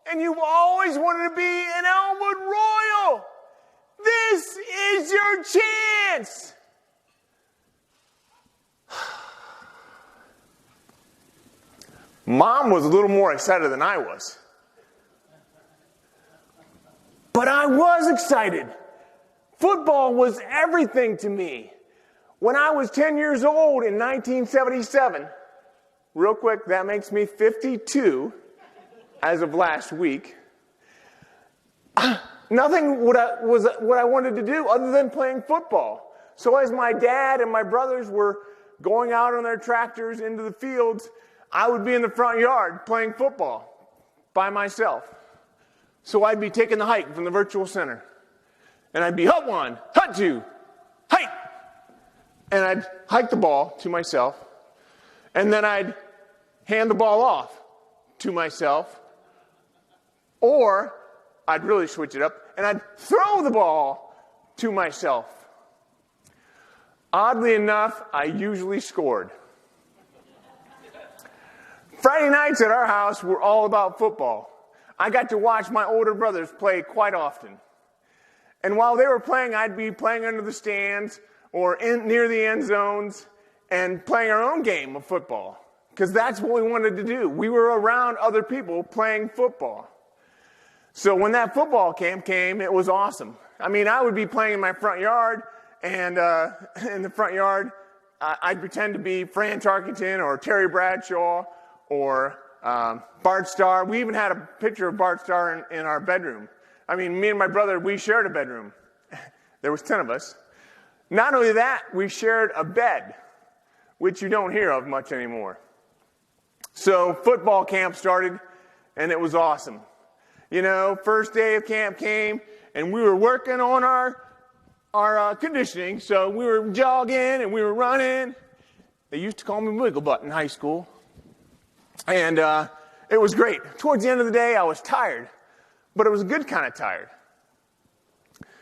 and you've always wanted to be an Elmwood Royal. This is your chance. Mom was a little more excited than I was. But I was excited. Football was everything to me. When I was 10 years old in 1977, real quick, that makes me 52 as of last week, nothing was what I wanted to do other than playing football. So as my dad and my brothers were going out on their tractors into the fields, I would be in the front yard playing football by myself. So I'd be taking the hike from the virtual center. And I'd be hut one, hut two, hike. And I'd hike the ball to myself. And then I'd hand the ball off to myself. Or I'd really switch it up and I'd throw the ball to myself. Oddly enough, I usually scored. Friday nights at our house were all about football. I got to watch my older brothers play quite often. And while they were playing, I'd be playing under the stands or near the end zones and playing our own game of football. Because that's what we wanted to do. We were around other people playing football. So when that football camp came, it was awesome. I mean, I would be playing in my front yard, and in the front yard, I'd pretend to be Fran Tarkington or Terry Bradshaw or Bart Starr. We even had a picture of Bart Starr in our bedroom. I mean, me and my brother, we shared a bedroom. There was 10 of us. Not only that, we shared a bed, which you don't hear of much anymore. So football camp started, and it was awesome. You know, first day of camp came, and we were working on our conditioning. So we were jogging, and we were running. They used to call me Wiggle Butt in high school. And it was great. Towards the end of the day, I was tired. But it was a good kind of tired.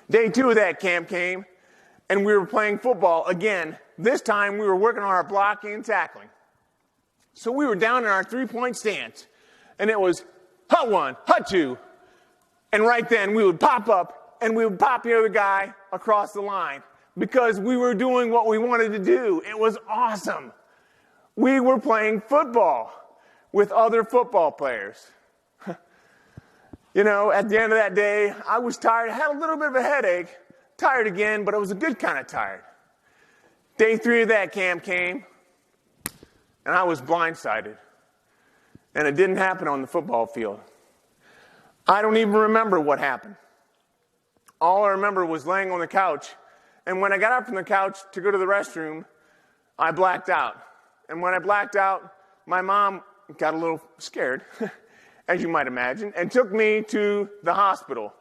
Day 2 of that camp came, and we were playing football again. This time, we were working on our blocking and tackling. So we were down in our 3-point stance, and it was hut one, hut two. And right then, we would pop up, and we would pop the other guy across the line because we were doing what we wanted to do. It was awesome. We were playing football with other football players. You know, at the end of that day, I was tired. I had a little bit of a headache, tired again, but it was a good kind of tired. Day 3 of that camp came, and I was blindsided. And it didn't happen on the football field. I don't even remember what happened. All I remember was laying on the couch. And when I got up from the couch to go to the restroom, I blacked out. And when I blacked out, my mom got a little scared, as you might imagine, and took me to the hospital.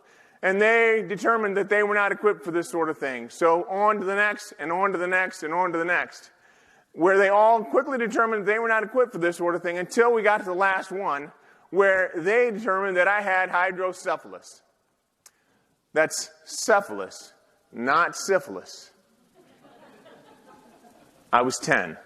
And they determined that they were not equipped for this sort of thing. So on to the next, and on to the next, and on to the next, where they all quickly determined they were not equipped for this sort of thing until we got to the last one, where they determined that I had hydrocephalus. That's cephalus, not syphilis. I was 10.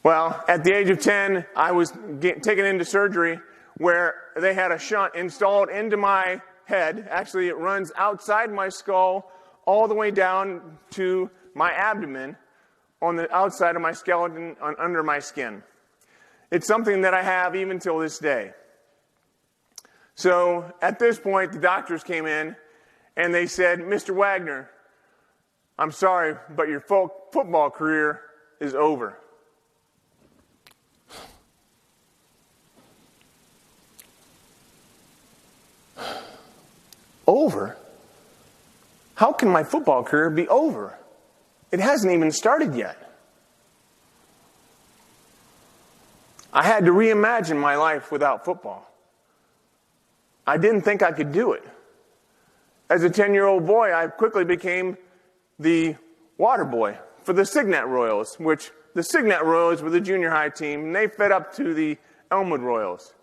Well, at the age of 10, I was taken into surgery where they had a shunt installed into my head. Actually, it runs outside my skull all the way down to my abdomen on the outside of my skeleton, under my skin. It's something that I have even till this day. So at this point, the doctors came in and they said, Mr. Wagner, I'm sorry, but your football career is over. Over? How can my football career be over? It hasn't even started yet. I had to reimagine my life without football. I didn't think I could do it. As a 10-year-old boy, I quickly became the water boy for the Signet Royals, which the Signet Royals were the junior high team, and they fed up to the Elmwood Royals.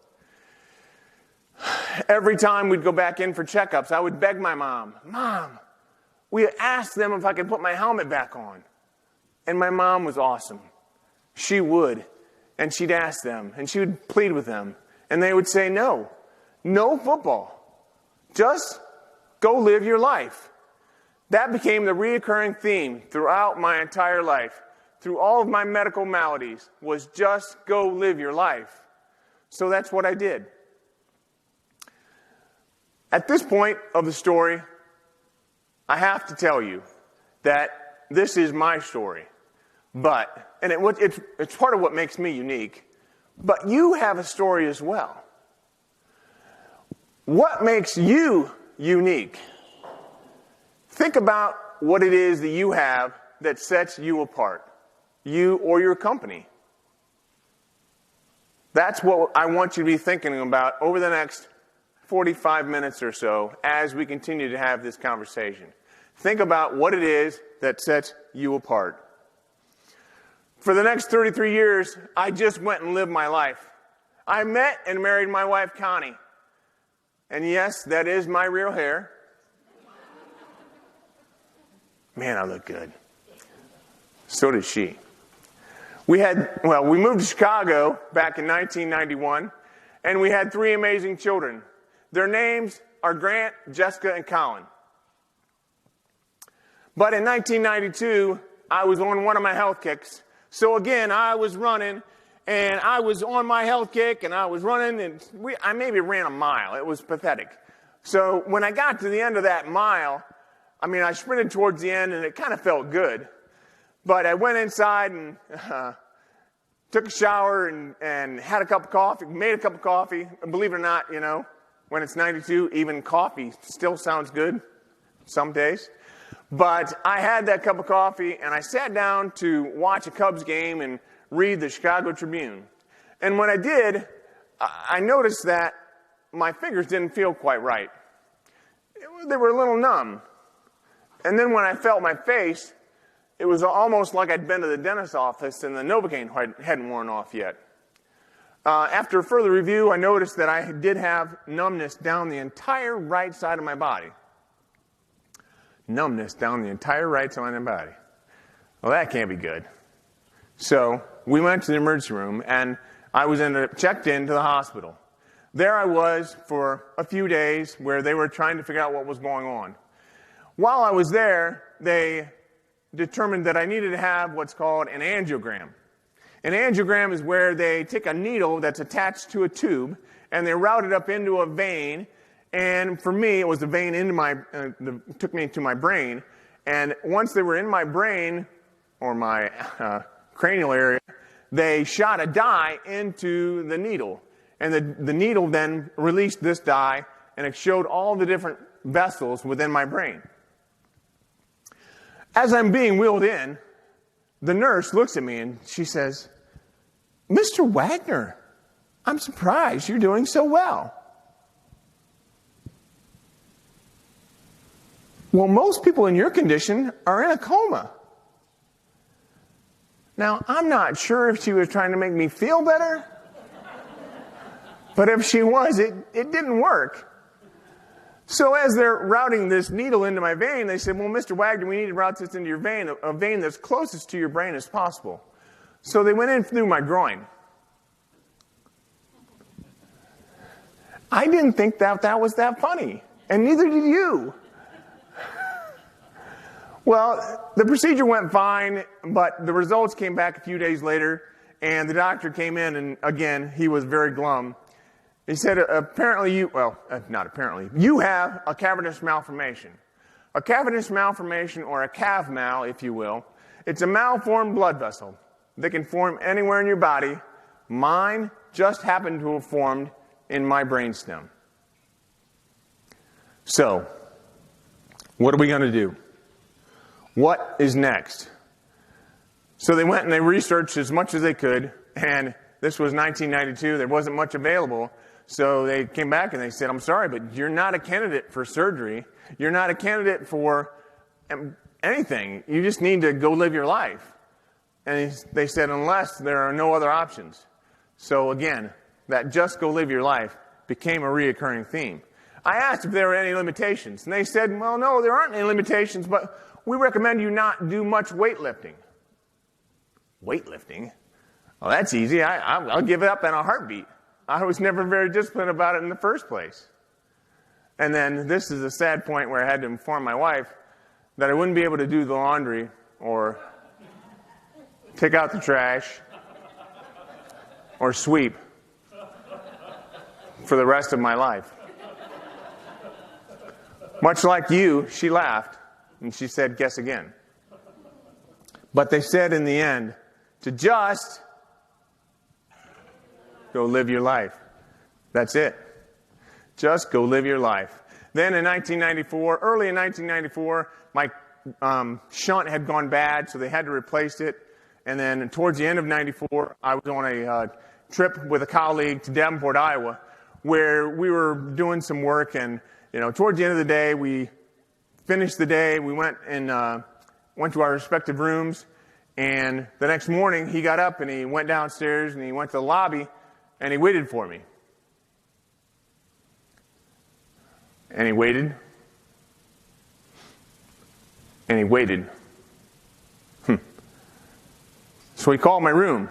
Every time we'd go back in for checkups, I would beg my mom, Mom, we asked them if I could put my helmet back on. And my mom was awesome. She would. And she'd ask them. And she would plead with them. And they would say no. No football. Just go live your life. That became the reoccurring theme throughout my entire life, through all of my medical maladies, was just go live your life. So that's what I did. At this point of the story, I have to tell you that this is my story. And it's part of what makes me unique. But you have a story as well. What makes you unique? Think about what it is that you have that sets you apart, you or your company. That's what I want you to be thinking about over the next 45 minutes or so as we continue to have this conversation. Think about what it is that sets you apart. For the next 33 years, I just went and lived my life. I met and married my wife, Connie. And yes, that is my real hair. Man, I look good. So does she. We moved to Chicago back in 1991, and we had 3 amazing children. Their names are Grant, Jessica, and Colin. But in 1992, I was on one of my health kicks. So again, I was running, and I was on my health kick, and I was running, and I maybe ran a mile. It was pathetic. So when I got to the end of that mile, I sprinted towards the end, and it kind of felt good. But I went inside and took a shower and had a cup of coffee, made a cup of coffee. And believe it or not, when it's 92, even coffee still sounds good some days. But I had that cup of coffee, and I sat down to watch a Cubs game and read the Chicago Tribune. And when I did, I noticed that my fingers didn't feel quite right. They were a little numb. And then when I felt my face, it was almost like I'd been to the dentist's office and the Novocaine hadn't worn off yet. After further review, I noticed that I did have numbness down the entire right side of my body. Numbness down the entire right side of my body. Well, that can't be good. So we went to the emergency room, and I was checked into the hospital. There I was for a few days where they were trying to figure out what was going on. While I was there, they determined that I needed to have what's called an angiogram. An angiogram is where they take a needle that's attached to a tube, and they route it up into a vein. And for me, it was a vein took me to my brain. And once they were in my brain, or my cranial area, they shot a dye into the needle. And the needle then released this dye, and it showed all the different vessels within my brain. As I'm being wheeled in, the nurse looks at me and she says, "Mr. Wagner, I'm surprised you're doing so well." Well, most people in your condition are in a coma. Now, I'm not sure if she was trying to make me feel better, but if she was, it didn't work. So as they're routing this needle into my vein, they said, "Well, Mr. Wagner, we need to route this into your vein, a vein that's closest to your brain as possible." So they went in through my groin. I didn't think that was that funny, and neither did you. Well, the procedure went fine, but the results came back a few days later, and the doctor came in, and again, he was very glum. He said, you have a cavernous malformation. A cavernous malformation, or a cav-mal, if you will, it's a malformed blood vessel that can form anywhere in your body. Mine just happened to have formed in my brainstem. So, what are we going to do? What is next? So they went and they researched as much as they could, and this was 1992. There wasn't much available. So they came back and they said, "I'm sorry, but you're not a candidate for surgery. You're not a candidate for anything. You just need to go live your life." And they said, "Unless there are no other options." So again, that just go live your life became a reoccurring theme. I asked if there were any limitations, and they said, "Well, no, there aren't any limitations, but we recommend you not do much weightlifting." Weightlifting? Well, that's easy. I'll give it up in a heartbeat. I was never very disciplined about it in the first place. And then this is a sad point where I had to inform my wife that I wouldn't be able to do the laundry or take out the trash or sweep for the rest of my life. Much like you, she laughed and she said, "Guess again." But they said in the end to just go live your life. That's it. Just go live your life. Then in 1994, early in 1994, my shunt had gone bad, so they had to replace it. And then towards the end of 94, I was on a trip with a colleague to Davenport, Iowa, where we were doing some work. And towards the end of the day, we finished the day. We went to our respective rooms. And the next morning, he got up and he went downstairs and he went to the lobby and he waited for me. And he waited. And he waited. So he called my room.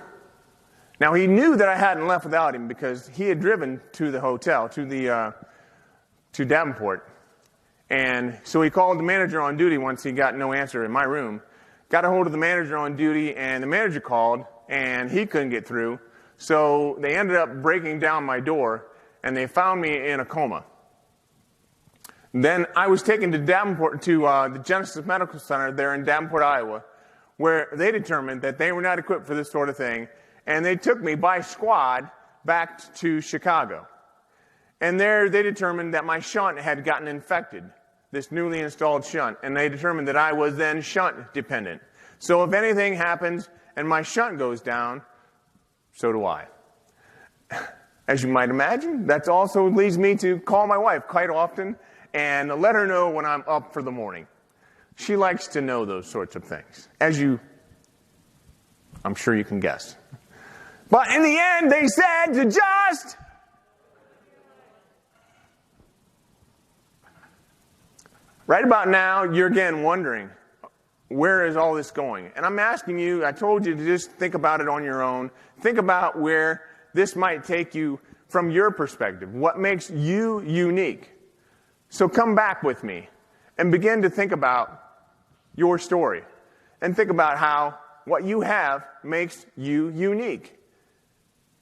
Now he knew that I hadn't left without him because he had driven to the hotel, to Davenport. And so he called the manager on duty once he got no answer in my room. Got a hold of the manager on duty, and the manager called, and he couldn't get through. So they ended up breaking down my door, and they found me in a coma. Then I was taken to Davenport, to the Genesis Medical Center there in Davenport, Iowa, where they determined that they were not equipped for this sort of thing, and they took me by squad back to Chicago. And there they determined that my shunt had gotten infected, this newly installed shunt, and they determined that I was then shunt dependent. So if anything happens and my shunt goes down, so do I. As you might imagine, that also leads me to call my wife quite often and let her know when I'm up for the morning. She likes to know those sorts of things, I'm sure you can guess. But in the end, they said to just right about now, you're again wondering, where is all this going? And I'm asking you, I told you to just think about it on your own. Think about where this might take you from your perspective. What makes you unique? So come back with me and begin to think about your story. And think about how what you have makes you unique.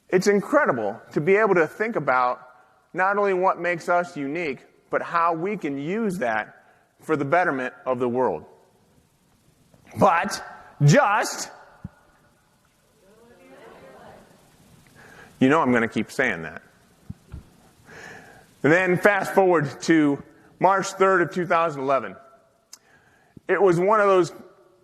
It's incredible to be able to think about not only what makes us unique, but how we can use that for the betterment of the world. But just, I'm going to keep saying that. And then fast forward to March 3rd of 2011. It was one of those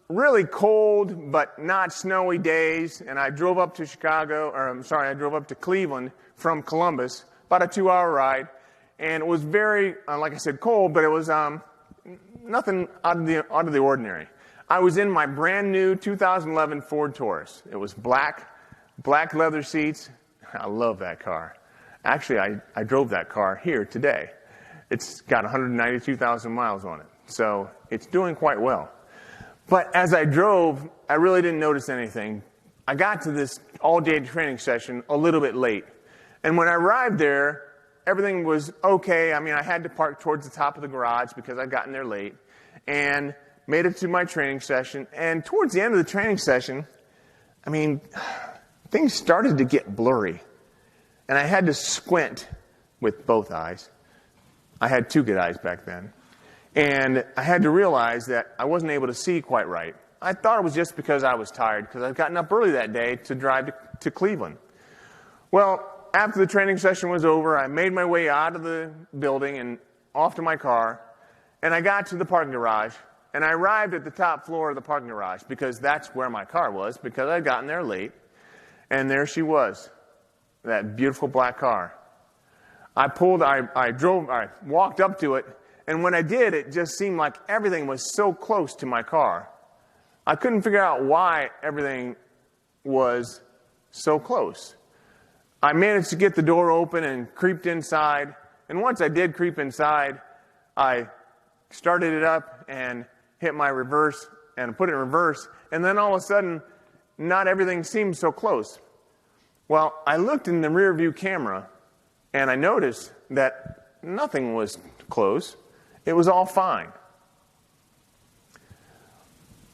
really cold but not snowy days, and I drove up to I drove up to Cleveland from Columbus, about a 2-hour ride, and it was very, like I said, cold, but it was nothing out of the ordinary. I was in my brand new 2011 Ford Taurus. It was black leather seats. I love that car. Actually, I drove that car here today. It's got 192,000 miles on it, so it's doing quite well. But as I drove, I really didn't notice anything. I got to this all-day training session a little bit late. And when I arrived there, everything was okay. I had to park towards the top of the garage because I'd gotten there late. And made it to my training session. And towards the end of the training session, things started to get blurry. And I had to squint with both eyes. I had 2 good eyes back then. And I had to realize that I wasn't able to see quite right. I thought it was just because I was tired, because I'd gotten up early that day to drive to Cleveland. Well, after the training session was over, I made my way out of the building and off to my car, and I got to the parking garage, and I arrived at the top floor of the parking garage, because that's where my car was, because I'd gotten there late, and there she was, that beautiful black car. I walked up to it, and when I did, it just seemed like everything was so close to my car. I couldn't figure out why everything was so close. I managed to get the door open and creeped inside. And once I did creep inside, I started it up and hit my reverse and put it in reverse. And then all of a sudden, not everything seemed so close. Well, I looked in the rear view camera, and I noticed that nothing was close. It was all fine.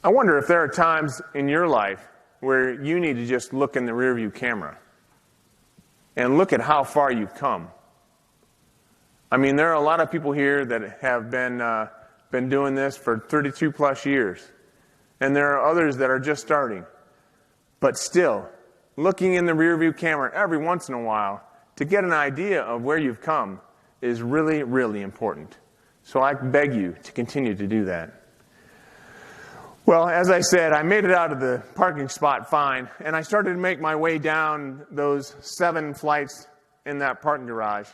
I wonder if there are times in your life where you need to just look in the rear view camera and look at how far you've come. I mean, there are a lot of people here that have been doing this for 32 plus years. And there are others that are just starting. But still, looking in the rearview camera every once in a while to get an idea of where you've come is really, really important. So I beg you to continue to do that. Well, as I said, I made it out of the parking spot fine, and I started to make my way down those 7 flights in that parking garage.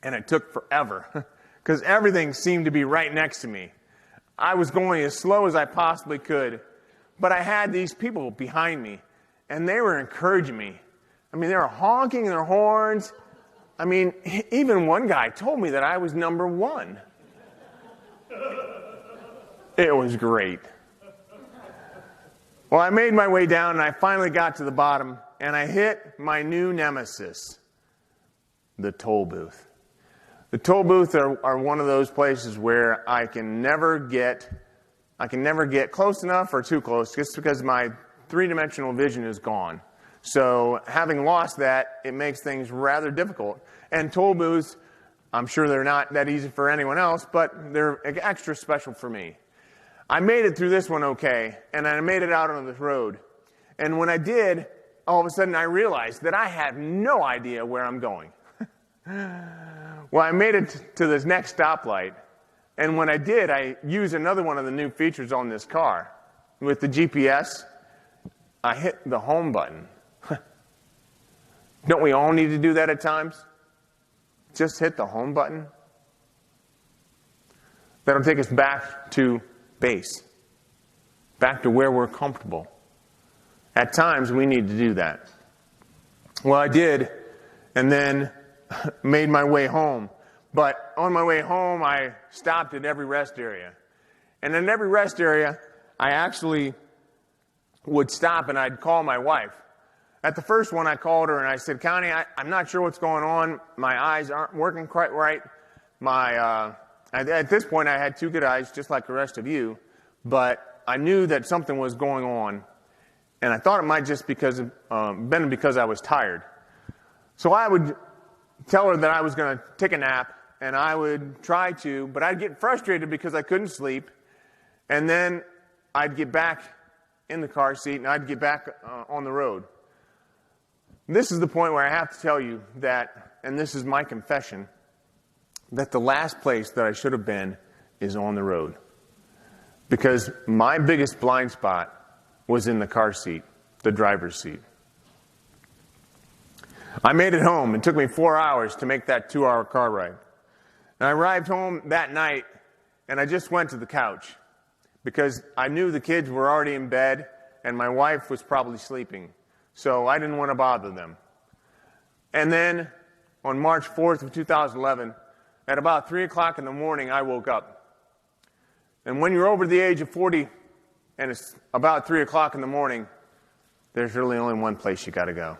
And it took forever, because everything seemed to be right next to me. I was going as slow as I possibly could, but I had these people behind me, and they were encouraging me. I mean, they were honking their horns. I mean, even one guy told me that I was number 1. It was great. Well, I made my way down, and I finally got to the bottom, and I hit my new nemesis, the toll booth. The toll booths are one of those places where I can never get close enough or too close, just because my 3-dimensional vision is gone. So having lost that, it makes things rather difficult. And toll booths, I'm sure they're not that easy for anyone else, but they're extra special for me. I made it through this one okay, and I made it out on this road. And when I did, all of a sudden I realized that I have no idea where I'm going. Well, I made it to this next stoplight, and when I did, I used another one of the new features on this car. With the GPS, I hit the home button. Don't we all need to do that at times? Just hit the home button. That'll take us back to base, back to where we're comfortable. At times, we need to do that. Well, I did, and then made my way home. But on my way home, I stopped at every rest area. And in every rest area, I actually would stop and I'd call my wife. At the first one, I called her and I said, Connie, I'm not sure what's going on. My eyes aren't working quite right. At this point, I had 2 good eyes, just like the rest of you. But I knew that something was going on. And I thought it might just been because I was tired. So I would tell her that I was going to take a nap, and I would try to, but I'd get frustrated because I couldn't sleep, and then I'd get back in the car seat, and I'd get back on the road. This is the point where I have to tell you that, and this is my confession, that the last place that I should have been is on the road. Because my biggest blind spot was in the car seat, the driver's seat. I made it home. It took me 4 hours to make that 2-hour car ride. And I arrived home that night, and I just went to the couch because I knew the kids were already in bed, and my wife was probably sleeping. So I didn't want to bother them. And then on March 4th of 2011, at about 3 o'clock in the morning, I woke up. And when you're over the age of 40, and it's about 3 o'clock in the morning, there's really only one place you got to go.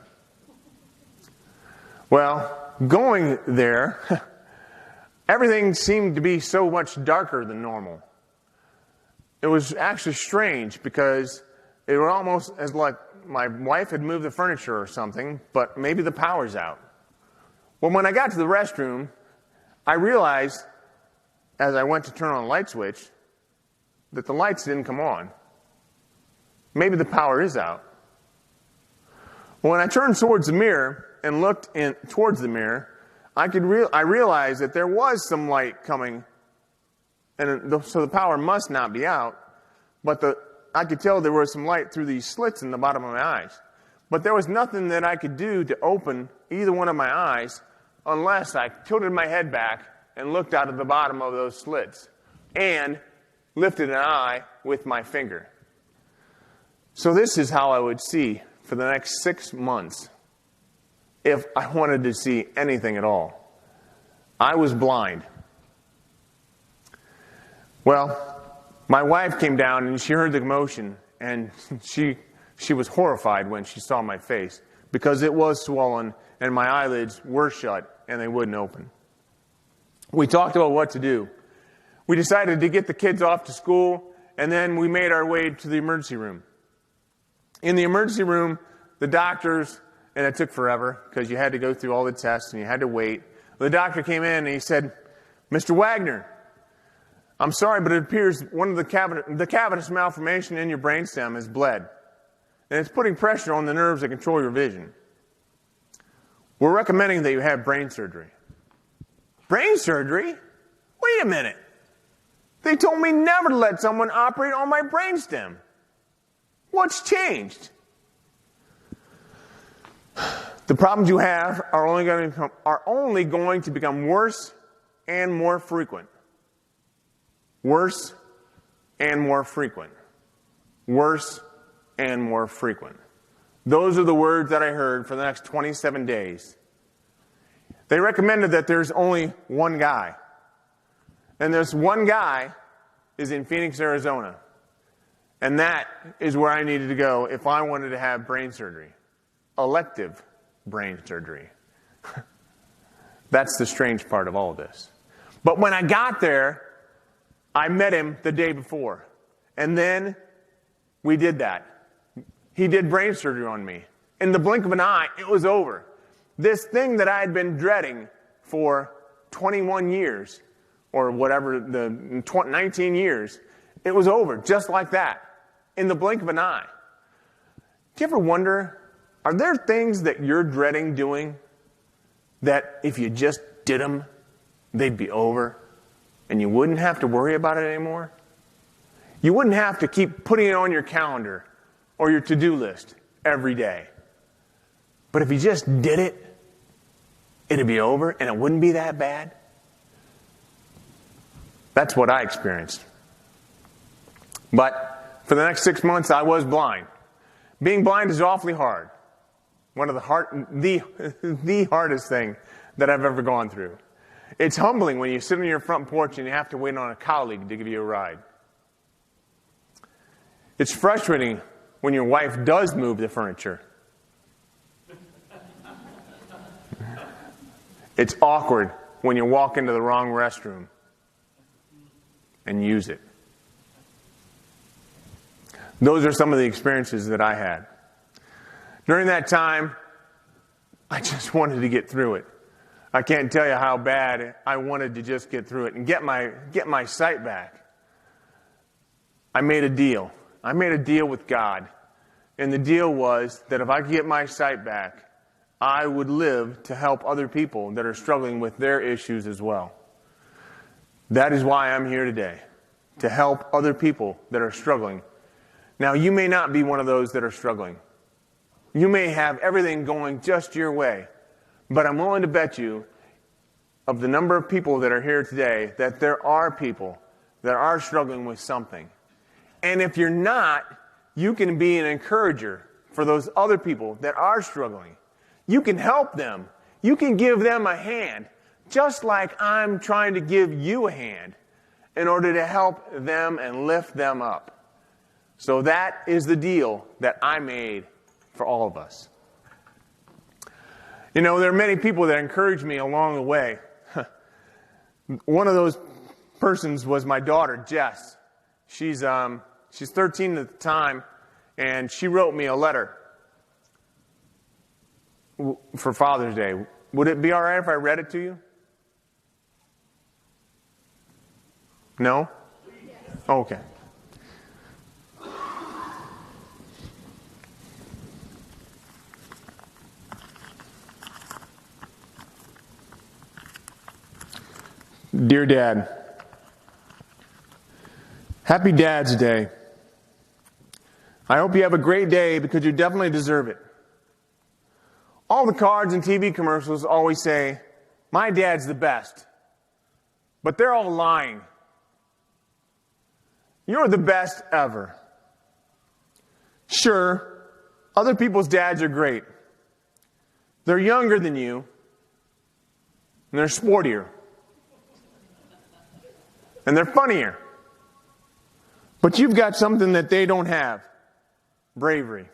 Well, going there, everything seemed to be so much darker than normal. It was actually strange because it was almost as like my wife had moved the furniture or something, but maybe the power's out. Well, when I got to the restroom, I realized, as I went to turn on the light switch, that the lights didn't come on. Maybe the power is out. Well, when I turned towards the mirror and looked towards the mirror, I realized that there was some light coming, and so the power must not be out, but I could tell there was some light through these slits in the bottom of my eyes. But there was nothing that I could do to open either one of my eyes unless I tilted my head back and looked out of the bottom of those slits and lifted an eye with my finger. So this is how I would see for the next 6 months if I wanted to see anything at all. I was blind. Well, my wife came down and she heard the commotion, and she was horrified when she saw my face because it was swollen and my eyelids were shut and they wouldn't open. We talked about what to do. We decided to get the kids off to school, and then we made our way to the emergency room. In the emergency room, the doctors, and it took forever because you had to go through all the tests and you had to wait. The doctor came in and he said, "Mr. Wagner, I'm sorry, but it appears one of the cavitous malformation in your brainstem has bled, and it's putting pressure on the nerves that control your vision. We're recommending that you have brain surgery." Brain surgery? Wait a minute. They told me never to let someone operate on my brainstem. What's changed? The problems you have are only going to become worse and more frequent. Worse and more frequent. Worse and more frequent. Those are the words that I heard for the next 27 days. They recommended that there's only one guy. And this one guy is in Phoenix, Arizona. And that is where I needed to go if I wanted to have brain surgery. Elective brain surgery. That's the strange part of all of this. But when I got there, I met him the day before. And then we did that. He did brain surgery on me. In the blink of an eye, it was over. This thing that I had been dreading for 21 years, or whatever, 19 years, it was over, just like that, in the blink of an eye. Do you ever wonder, are there things that you're dreading doing that if you just did them, they'd be over, and you wouldn't have to worry about it anymore? You wouldn't have to keep putting it on your calendar or your to-do list every day. But if you just did it, it'd be over, and it wouldn't be that bad. That's what I experienced. But for the next 6 months, I was blind. Being blind is awfully hard. One of the hardest thing that I've ever gone through. It's humbling when you sit on your front porch and you have to wait on a colleague to give you a ride. It's frustrating when your wife does move the furniture. It's awkward when you walk into the wrong restroom and use it. Those are some of the experiences that I had. During that time, I just wanted to get through it. I can't tell you how bad I wanted to just get through it and get my sight back. I made a deal. I made a deal with God. And the deal was that if I could get my sight back, I would live to help other people that are struggling with their issues as well. That is why I'm here today, to help other people that are struggling. Now, you may not be one of those that are struggling. You may have everything going just your way, but I'm willing to bet you, of the number of people that are here today, that there are people that are struggling with something. And if you're not, you can be an encourager for those other people that are struggling. You can help them. You can give them a hand, just like I'm trying to give you a hand in order to help them and lift them up. So that is the deal that I made for all of us. You know, there are many people that encourage me along the way. One of those persons was my daughter, Jess. She's 13 at the time, and she wrote me a letter for Father's Day. Would it be all right if I read it to you? No? Okay. Dear Dad, Happy Dad's Day. I hope you have a great day because you definitely deserve it. All the cards and TV commercials always say, "My dad's the best." But they're all lying. You're the best ever. Sure, other people's dads are great. They're younger than you, and they're sportier. And they're funnier. But you've got something that they don't have. Bravery.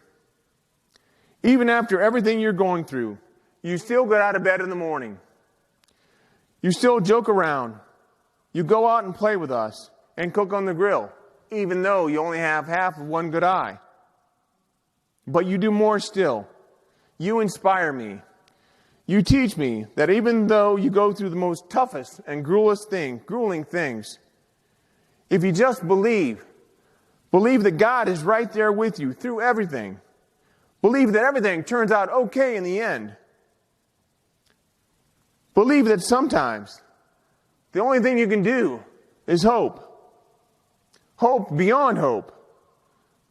Even after everything you're going through, you still get out of bed in the morning. You still joke around. You go out and play with us and cook on the grill, even though you only have half of one good eye. But you do more still. You inspire me. You teach me that even though you go through the most toughest and grueling things, if you just believe that God is right there with you through everything, believe that everything turns out okay in the end, believe that sometimes the only thing you can do is hope beyond hope,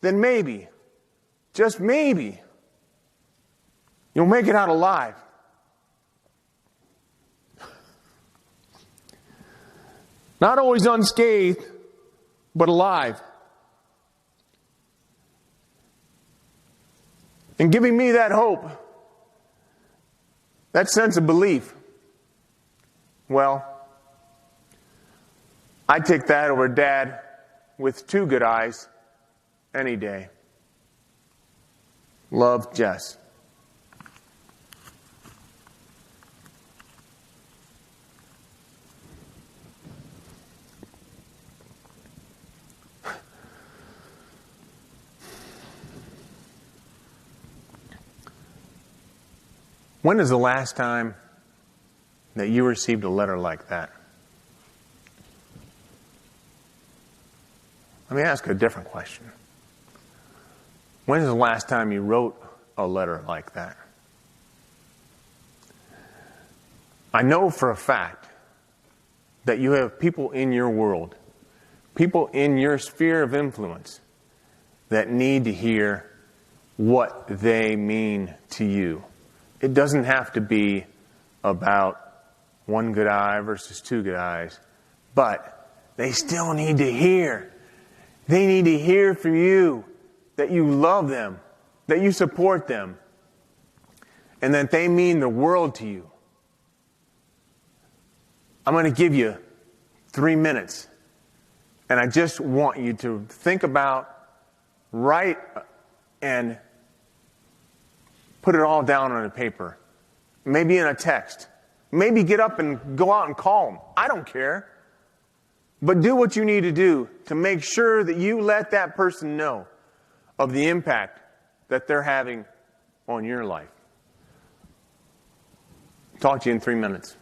then maybe, just maybe, you'll make it out alive. Not always unscathed, but alive. And giving me that hope, that sense of belief, well, I'd take that over Dad with 2 good eyes any day. Love, Jess. When is the last time that you received a letter like that? Let me ask a different question. When is the last time you wrote a letter like that? I know for a fact that you have people in your world, people in your sphere of influence, that need to hear what they mean to you. It doesn't have to be about 1 good eye versus 2 good eyes, but they still need to hear. They need to hear from you that you love them, that you support them, and that they mean the world to you. I'm going to give you 3 minutes, and I just want you to think about, write, and put it all down on a paper, maybe in a text. Maybe get up and go out and call them. I don't care. But do what you need to do to make sure that you let that person know of the impact that they're having on your life. Talk to you in 3 minutes.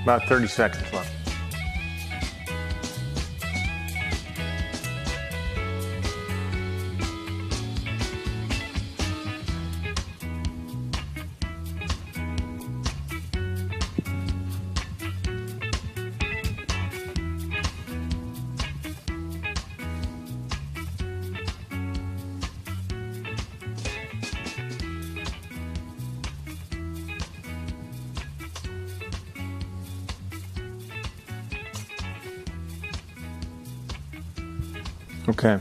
About 30 seconds left. Okay.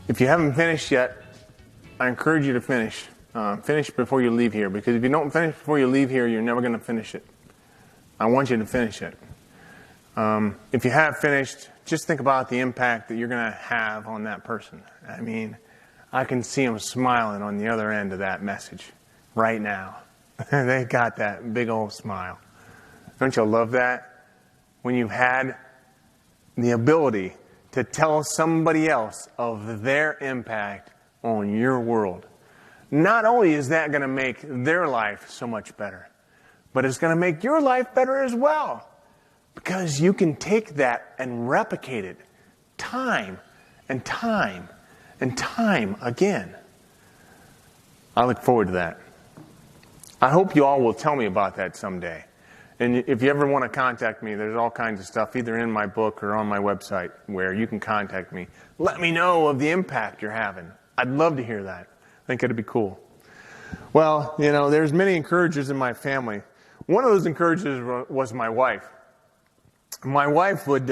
If you haven't finished yet, I encourage you to finish. Finish before you leave here, because if you don't finish before you leave here, you're never going to finish it. I want you to finish it. If you have finished, just think about the impact that you're going to have on that person. I mean, I can see them smiling on the other end of that message right now. They got that big old smile. Don't you love that? When you've had the ability to tell somebody else of their impact on your world. Not only is that going to make their life so much better, but it's going to make your life better as well. Because you can take that and replicate it time and time and time again. I look forward to that. I hope you all will tell me about that someday. And if you ever want to contact me, there's all kinds of stuff either in my book or on my website where you can contact me. Let me know of the impact you're having. I'd love to hear that. I think it'd be cool. Well, there's many encouragers in my family. One of those encouragers was my wife. My wife would,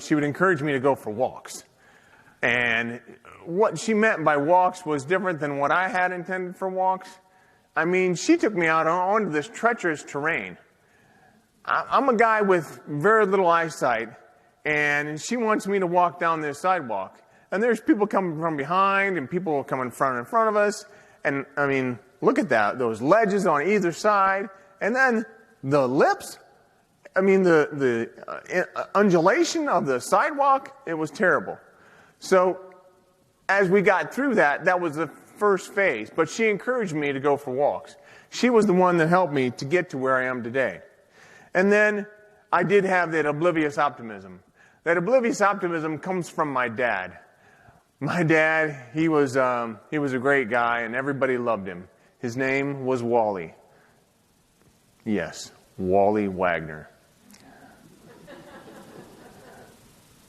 she would encourage me to go for walks. And what she meant by walks was different than what I had intended for walks. I mean, she took me out onto this treacherous terrain. I'm a guy with very little eyesight, and she wants me to walk down this sidewalk. And there's people coming from behind, and people coming in front of us. And, I mean, look at that. Those ledges on either side. And then the lips. I mean, the undulation of the sidewalk, it was terrible. So, as we got through that was the first phase. But she encouraged me to go for walks. She was the one that helped me to get to where I am today. And then I did have that oblivious optimism. That oblivious optimism comes from my dad. My dad, he was a great guy, and everybody loved him. His name was Wally. Yes, Wally Wagner.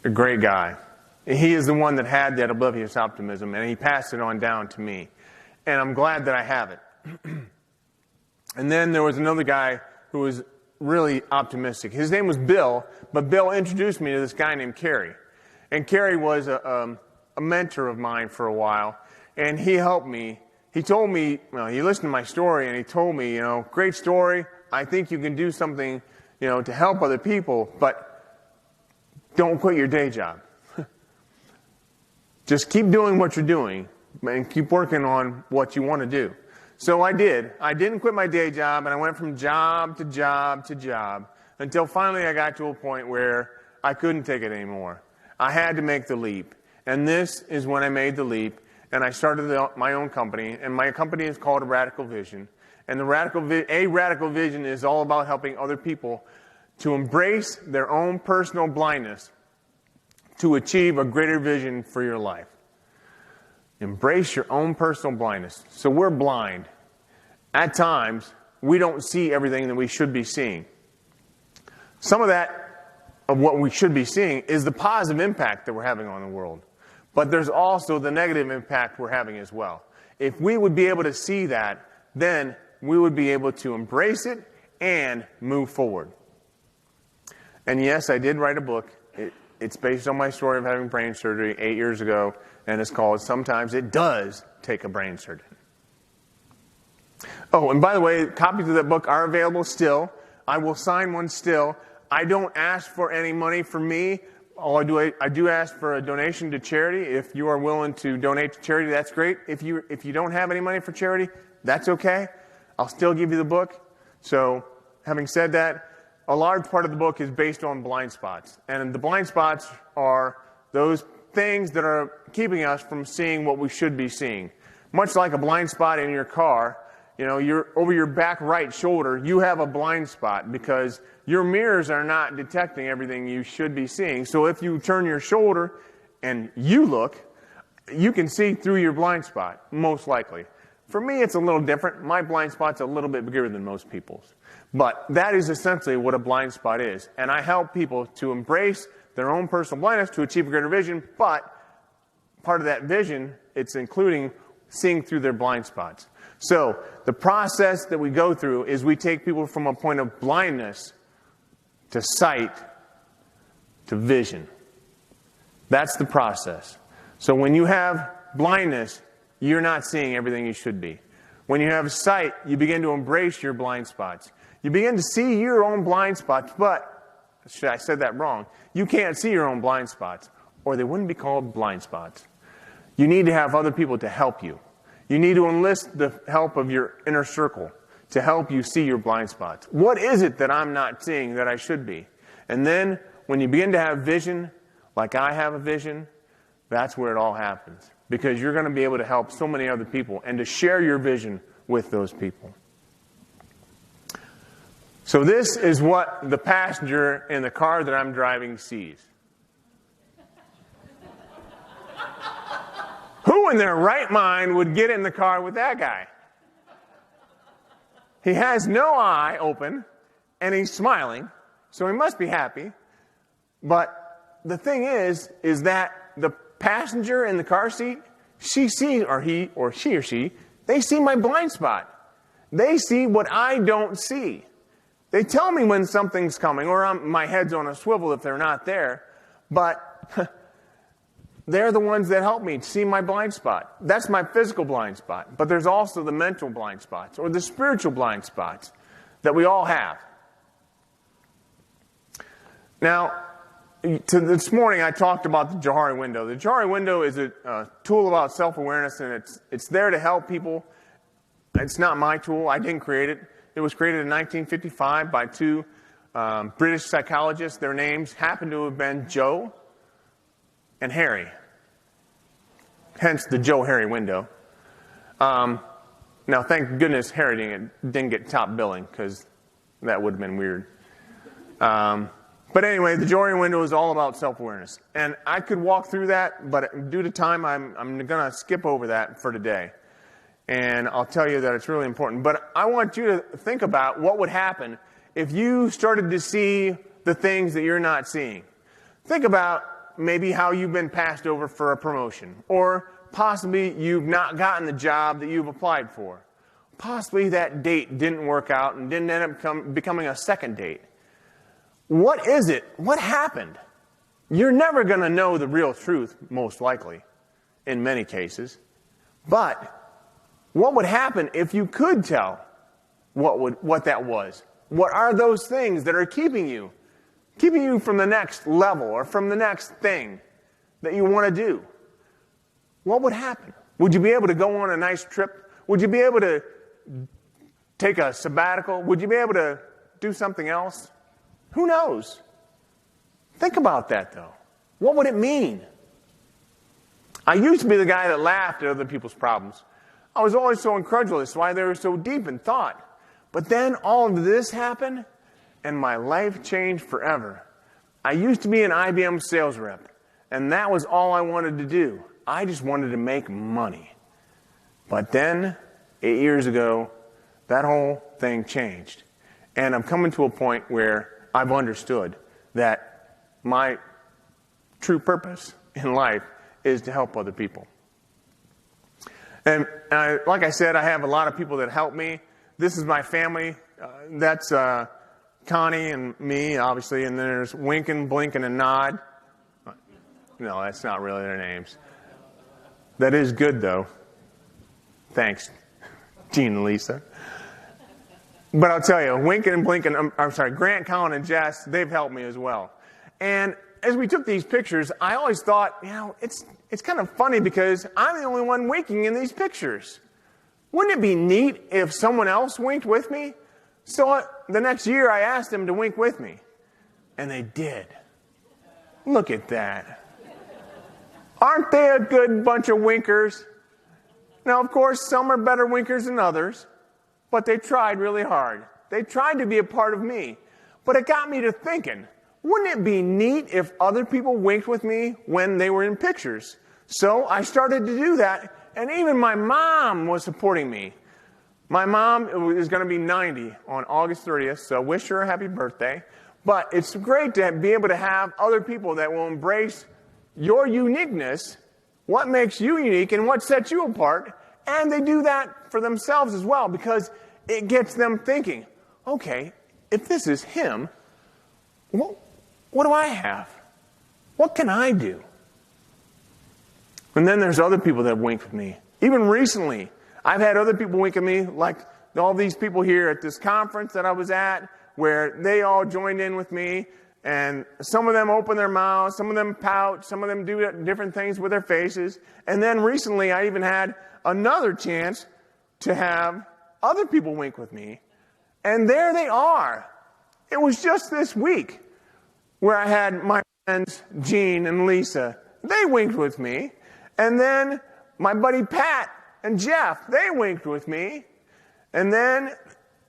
A great guy. He is the one that had that oblivious optimism, and he passed it on down to me. And I'm glad that I have it. And then there was another guy who was really optimistic. His name was Bill, but Bill introduced me to this guy named Kerry. And Kerry was a mentor of mine for a while, and he helped me. He told me, he listened to my story, and he told me, great story. I think you can do something, to help other people, but don't quit your day job. Just keep doing what you're doing, and keep working on what you want to do. So I did. I didn't quit my day job, and I went from job to job to job until finally I got to a point where I couldn't take it anymore. I had to make the leap. And this is when I made the leap, and I started my own company, and my company is called Radical Vision. And Radical Vision is all about helping other people to embrace their own personal blindness to achieve a greater vision for your life. Embrace your own personal blindness. So we're blind. At times, we don't see everything that we should be seeing. Some of that, of what we should be seeing, is the positive impact that we're having on the world. But there's also the negative impact we're having as well. If we would be able to see that, then we would be able to embrace it and move forward. And yes, I did write a book. It's based on my story of having brain surgery 8 years ago, and it's called Sometimes It Does Take a Brain Surgeon. Oh, and by the way, copies of that book are available still. I will sign one still. I don't ask for any money from me. All I do ask for a donation to charity. If you are willing to donate to charity, that's great. If you don't have any money for charity, that's okay. I'll still give you the book. So, having said that, a large part of the book is based on blind spots. And the blind spots are those things that are keeping us from seeing what we should be seeing. Much like a blind spot in your car, you're over your back right shoulder, you have a blind spot because your mirrors are not detecting everything you should be seeing. So if you turn your shoulder and you look, you can see through your blind spot, most likely. For me, it's a little different. My blind spot's a little bit bigger than most people's. But that is essentially what a blind spot is. And I help people to embrace their own personal blindness to achieve a greater vision, but part of that vision, it's including seeing through their blind spots. So the process that we go through is we take people from a point of blindness to sight to vision. That's the process. So when you have blindness, you're not seeing everything you should be. When you have sight, you begin to embrace your blind spots. You begin to see your own blind spots, but, I said that wrong, you can't see your own blind spots, or they wouldn't be called blind spots. You need to have other people to help you. You need to enlist the help of your inner circle to help you see your blind spots. What is it that I'm not seeing that I should be? And then, when you begin to have vision, like I have a vision, that's where it all happens. Because you're going to be able to help so many other people and to share your vision with those people. So this is what the passenger in the car that I'm driving sees. Who in their right mind would get in the car with that guy? He has no eye open, and he's smiling, so he must be happy. But the thing is that the passenger in the car seat, she sees, or he or she, they see my blind spot. They see what I don't see. They tell me when something's coming, or my head's on a swivel if they're not there, but they're the ones that help me see my blind spot. That's my physical blind spot. But there's also the mental blind spots, or the spiritual blind spots that we all have. Now, this morning I talked about the Johari window. The Johari window is a tool about self-awareness, and it's there to help people. It's not my tool. I didn't create it. It was created in 1955 by two British psychologists. Their names happen to have been Joe and Harry. Hence the Joe-Harry window. Now, thank goodness Harry didn't get top billing, because that would have been weird. But anyway, the Johari window is all about self-awareness. And I could walk through that, but due to time, I'm going to skip over that for today. And I'll tell you that it's really important. But I want you to think about what would happen if you started to see the things that you're not seeing. Think about maybe how you've been passed over for a promotion, or possibly you've not gotten the job that you've applied for. Possibly that date didn't work out and didn't end up becoming a second date. What is it? What happened? You're never going to know the real truth, most likely, in many cases. But what would happen if you could tell what that was? What are those things that are keeping you from the next level or from the next thing that you want to do? What would happen? Would you be able to go on a nice trip? Would you be able to take a sabbatical? Would you be able to do something else? Who knows? Think about that, though. What would it mean? I used to be the guy that laughed at other people's problems. I was always so incredulous why they were so deep in thought. But then all of this happened, and my life changed forever. I used to be an IBM sales rep, and that was all I wanted to do. I just wanted to make money. But then, 8 years ago, that whole thing changed. And I'm coming to a point where I've understood that my true purpose in life is to help other people. And like I said, I have a lot of people that help me. This is my family. That's Connie and me, obviously, and then there's Winkin, Blinkin, and Nod. No, that's not really their names. That is good, though. Thanks, Gene and Lisa. But I'll tell you, Winkin and Blinkin, Grant, Colin, and Jess, they've helped me as well. And as we took these pictures, I always thought, it's kind of funny because I'm the only one winking in these pictures. Wouldn't it be neat if someone else winked with me? So the next year I asked them to wink with me. And they did. Look at that. Aren't they a good bunch of winkers? Now, of course, some are better winkers than others. but they tried really hard. They tried to be a part of me. But it got me to thinking, wouldn't it be neat if other people winked with me when they were in pictures? So I started to do that, and even my mom was supporting me. My mom is going to be 90 on August 30th, so wish her a happy birthday. But it's great to be able to have other people that will embrace your uniqueness, what makes you unique and what sets you apart, and they do that for themselves as well because it gets them thinking, okay, if this is him, what do I have? What can I do? And then there's other people that wink with me. Even recently, I've had other people wink at me, like all these people here at this conference that I was at, where they all joined in with me, and some of them open their mouths, some of them pout, some of them do different things with their faces. And then recently, I even had another chance to have other people wink with me, and there they are. It was just this week where I had my friends Jean and Lisa. They winked with me. And then my buddy Pat and Jeff, they winked with me. And then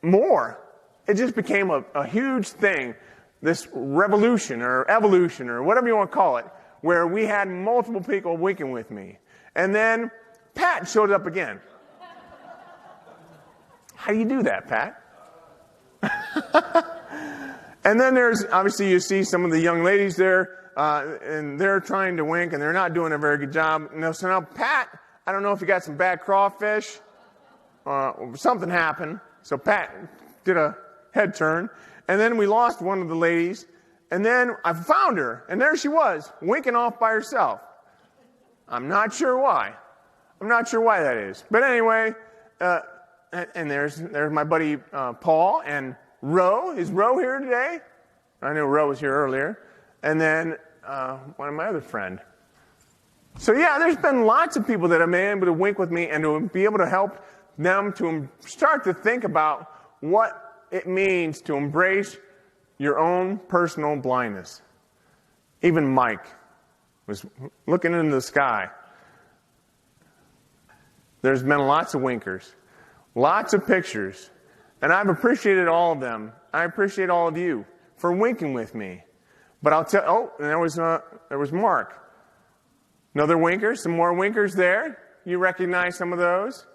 more. It just became a huge thing, this revolution or evolution or whatever you want to call it, where we had multiple people winking with me. And then Pat showed up again. How do you do that, Pat? And then there's, obviously you see some of the young ladies there, and they're trying to wink, and they're not doing a very good job. So now Pat, I don't know if he got some bad crawfish, something happened. So Pat did a head turn, and then we lost one of the ladies, and then I found her, and there she was, winking off by herself. I'm not sure why. I'm not sure why that is. But anyway, and there's my buddy Paul and Ro. Is Ro here today? I know Ro was here earlier. And then one of my other friend. So yeah, there's been lots of people that have been able to wink with me and to be able to help them to start to think about what it means to embrace your own personal blindness. Even Mike was looking into the sky. There's been lots of winkers, lots of pictures, and I've appreciated all of them. I appreciate all of you for winking with me. But I'll tell. Oh, and there was Mark. Another winker, some more winkers there. You recognize some of those.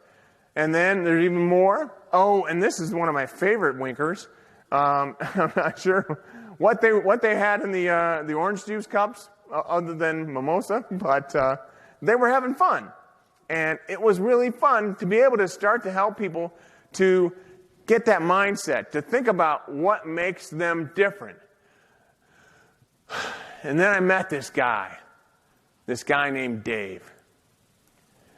And then there's even more. Oh, and this is one of my favorite winkers. I'm not sure what they had in the orange juice cups, other than mimosa, but they were having fun. And it was really fun to be able to start to help people to get that mindset, to think about what makes them different. And then I met this guy named Dave.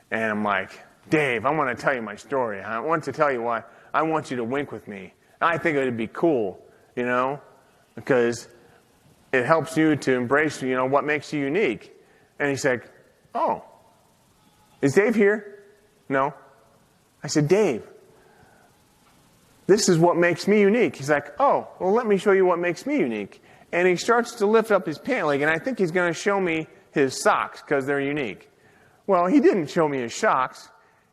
And I'm like, Dave, I want to tell you my story. I want to tell you why I want you to wink with me. I think it would be cool, because it helps you to embrace, what makes you unique. And he said, oh, is Dave here? No. I said, Dave, this is what makes me unique. He's like, oh, well, let me show you what makes me unique. And he starts to lift up his pant leg, and I think he's going to show me his socks because they're unique. Well, he didn't show me his socks.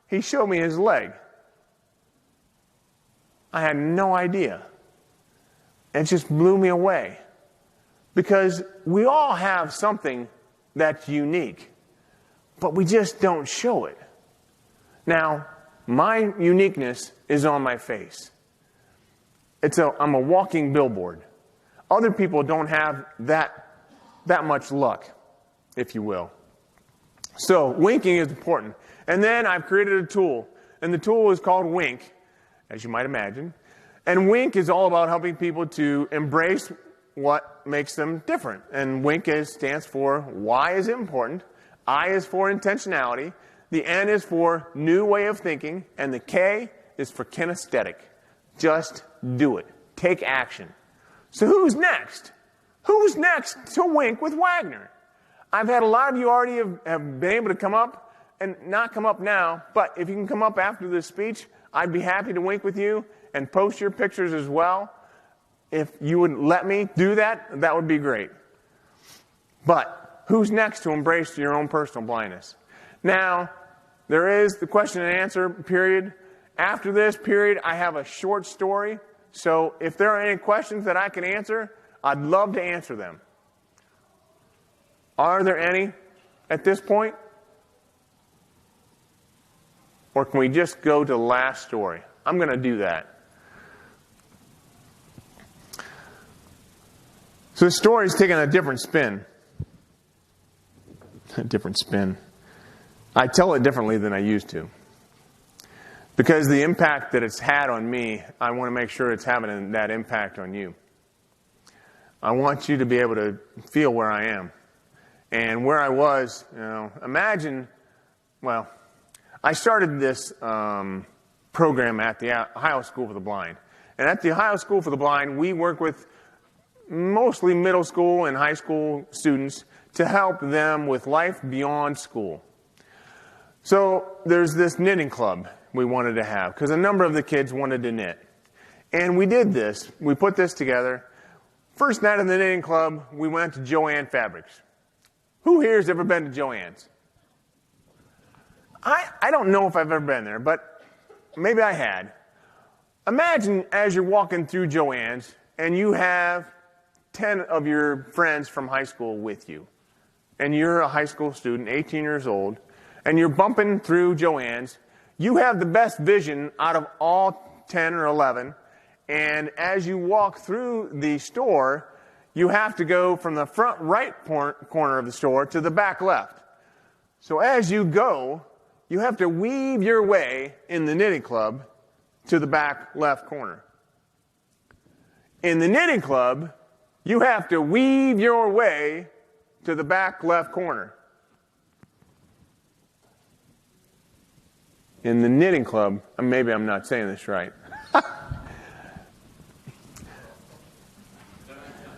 He showed me his leg. I had no idea. It just blew me away. Because we all have something that's unique, but we just don't show it. Now, my uniqueness is on my face. I'm a walking billboard. Other people don't have that much luck, if you will. So winking is important. And then I've created a tool, and the tool is called Wink, as you might imagine. And Wink is all about helping people to embrace what makes them different. And Wink stands for Y is important, I is for intentionality, the N is for new way of thinking, and the K is for kinesthetic. Just do it. Take action. So who's next? Who's next to Wink with Wagner? I've had a lot of you already have been able to come up, and not come up now, but if you can come up after this speech, I'd be happy to wink with you and post your pictures as well. If you would let me do that, that would be great. But who's next to embrace your own personal blindness? Now, there is the question and answer period After this period, I have a short story. So if there are any questions that I can answer, I'd love to answer them. Are there any at this point? Or can we just go to the last story? I'm going to do that. So the story's taking a different spin. A different spin. I tell it differently than I used to. Because the impact that it's had on me, I want to make sure it's having that impact on you. I want you to be able to feel where I am. And where I was, imagine, I started this program at the Ohio School for the Blind. And at the Ohio School for the Blind, we work with mostly middle school and high school students to help them with life beyond school. So there's this knitting club we wanted to have because a number of the kids wanted to knit. And we did this. We put this together. First night of the knitting club, we went to Joann Fabrics. Who here has ever been to Joann's? I don't know if I've ever been there, but maybe I had. Imagine as you're walking through Joann's and you have 10 of your friends from high school with you. And you're a high school student, 18 years old, and you're bumping through Joann's. You have the best vision out of all 10 or 11. And as you walk through the store, you have to go from the front right corner of the store to the back left. So as you go, you have to weave your way in the knitting club to the back left corner. In the knitting club, you have to weave your way to the back left corner. In the knitting club, maybe I'm not saying this right.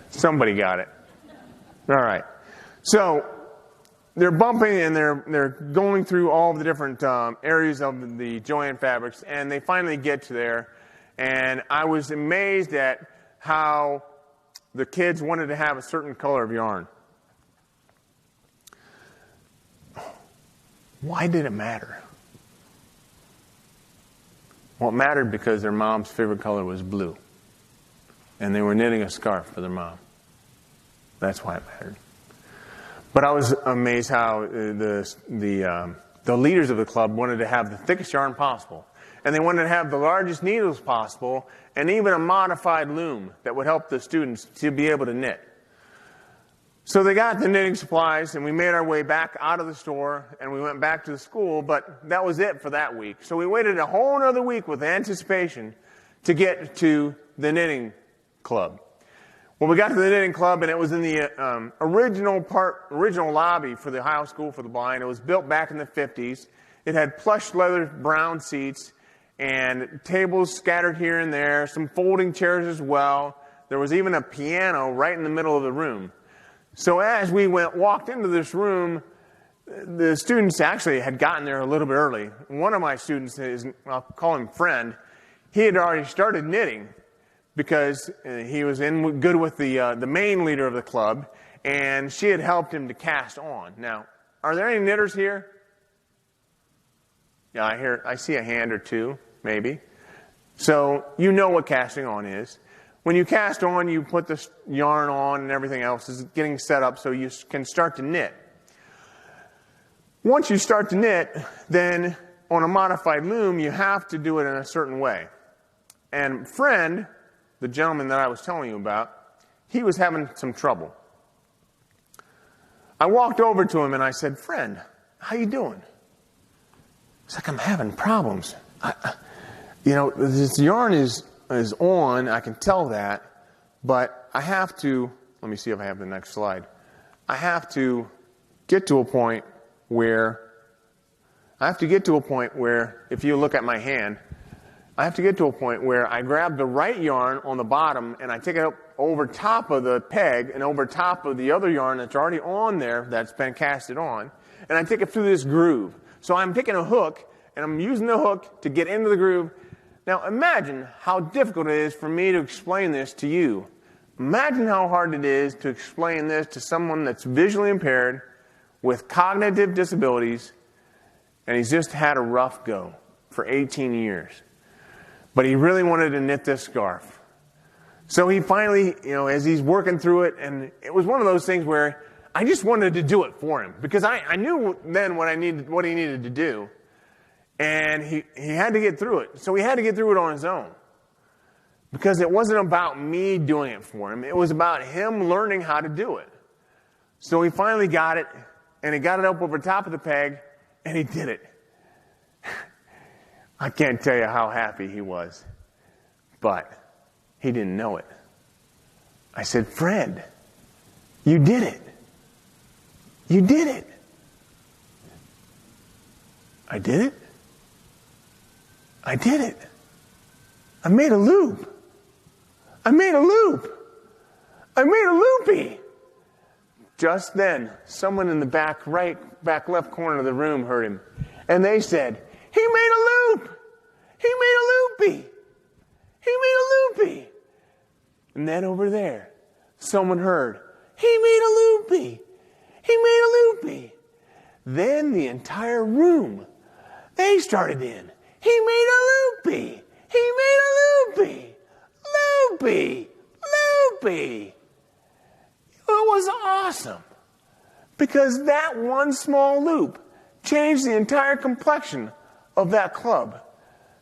Somebody got it. All right. So they're bumping and they're going through all the different areas of the Joann Fabrics, and they finally get to there. And I was amazed at how the kids wanted to have a certain color of yarn. Why did it matter? Well, it mattered because their mom's favorite color was blue. And they were knitting a scarf for their mom. That's why it mattered. But I was amazed how the leaders of the club wanted to have the thickest yarn possible. And they wanted to have the largest needles possible and even a modified loom that would help the students to be able to knit. So they got the knitting supplies, and we made our way back out of the store, and we went back to the school, but that was it for that week. So we waited a whole other week with anticipation to get to the knitting club. Well, we got to the knitting club, and it was in the original lobby for the Ohio School for the Blind. It was built back in the 50s. It had plush leather brown seats and tables scattered here and there, some folding chairs as well. There was even a piano right in the middle of the room. So as we walked into this room, the students actually had gotten there a little bit early. One of my students, I'll call him friend, he had already started knitting because he was in good with the main leader of the club, and she had helped him to cast on. Now, are there any knitters here? Yeah, I see a hand or two, maybe. So you know what casting on is. When you cast on, you put the yarn on and everything else is getting set up so you can start to knit. Once you start to knit, then on a modified loom, you have to do it in a certain way. And friend, the gentleman that I was telling you about, he was having some trouble. I walked over to him and I said, "Friend, how you doing?" He's like, "I'm having problems. This yarn is on, I can tell that, but I have to," let me see if I have the next slide. I have to get to a point where, if you look at my hand, I have to get to a point where I grab the right yarn on the bottom and I take it up over top of the peg and over top of the other yarn that's already on there that's been casted on, and I take it through this groove. So I'm taking a hook and I'm using the hook to get into the groove. Now imagine how difficult it is for me to explain this to you. Imagine how hard it is to explain this to someone that's visually impaired with cognitive disabilities, and he's just had a rough go for 18 years. But he really wanted to knit this scarf. So he finally, as he's working through it, and it was one of those things where I just wanted to do it for him because I knew then what he needed to do. And he had to get through it. So he had to get through it on his own. Because it wasn't about me doing it for him. It was about him learning how to do it. So he finally got it, and he got it up over top of the peg, and he did it. I can't tell you how happy he was. But he didn't know it. I said, Fred, you did it. You did it. I did it? I did it. I made a loop. I made a loop. I made a loopy. Just then, someone in the back left corner of the room heard him. And they said, he made a loop. He made a loopy. He made a loopy. And then over there, someone heard, he made a loopy. He made a loopy. Then the entire room, they started in. He made a loopy. He made a loopy. Loopy. Loopy. It was awesome. Because that one small loop changed the entire complexion of that club.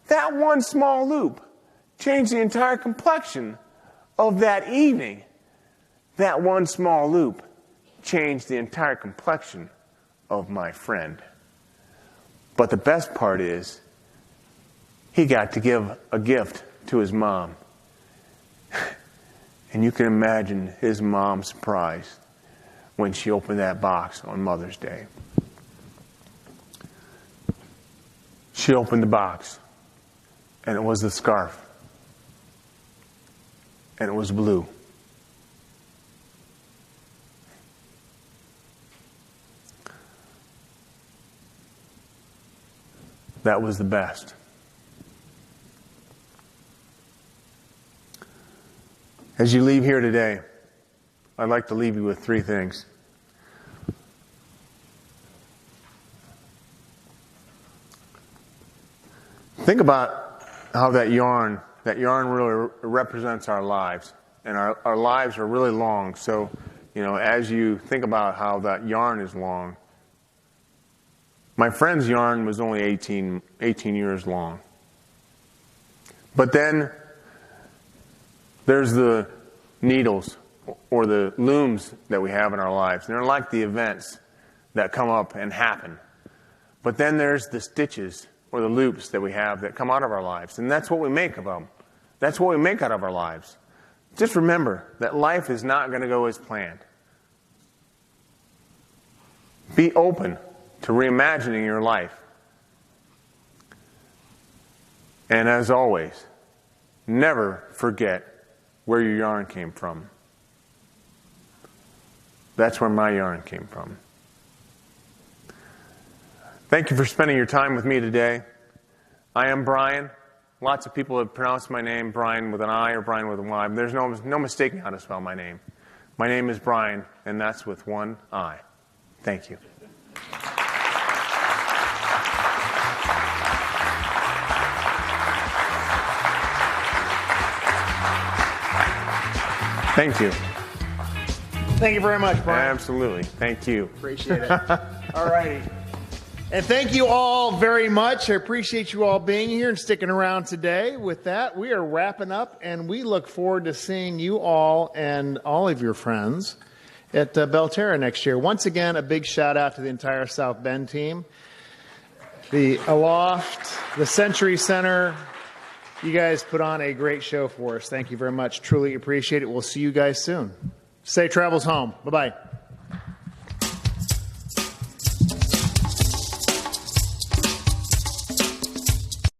That one small loop changed the entire complexion of that evening. That one small loop changed the entire complexion of my friend. But the best part is, he got to give a gift to his mom. And you can imagine his mom's surprise when she opened that box on Mother's Day. She opened the box, and it was the scarf. And it was blue. That was the best. As you leave here today, I'd like to leave you with 3 things. Think about how that yarn really represents our lives. And our lives are really long. So, as you think about how that yarn is long, my friend's yarn was only 18 years long. But then there's the needles or the looms that we have in our lives. They're like the events that come up and happen. But then there's the stitches or the loops that we have that come out of our lives. And that's what we make of them. That's what we make out of our lives. Just remember that life is not going to go as planned. Be open to reimagining your life. And as always, never forget where your yarn came from. That's where my yarn came from. Thank you for spending your time with me today. I am Brian. Lots of people have pronounced my name Brian with an I or Brian with a Y. But there's no mistaking how to spell my name. My name is Brian, and that's with one I. Thank you. Thank you. Thank you very much, Brian. Absolutely. Thank you. Appreciate it. All righty. And thank you all very much. I appreciate you all being here and sticking around today. With that, we are wrapping up, and we look forward to seeing you all and all of your friends at Belterra next year. Once again, a big shout out to the entire South Bend team. The Aloft, the Century Center. You guys put on a great show for us. Thank you very much. Truly appreciate it. We'll see you guys soon. Safe travels home. Bye-bye.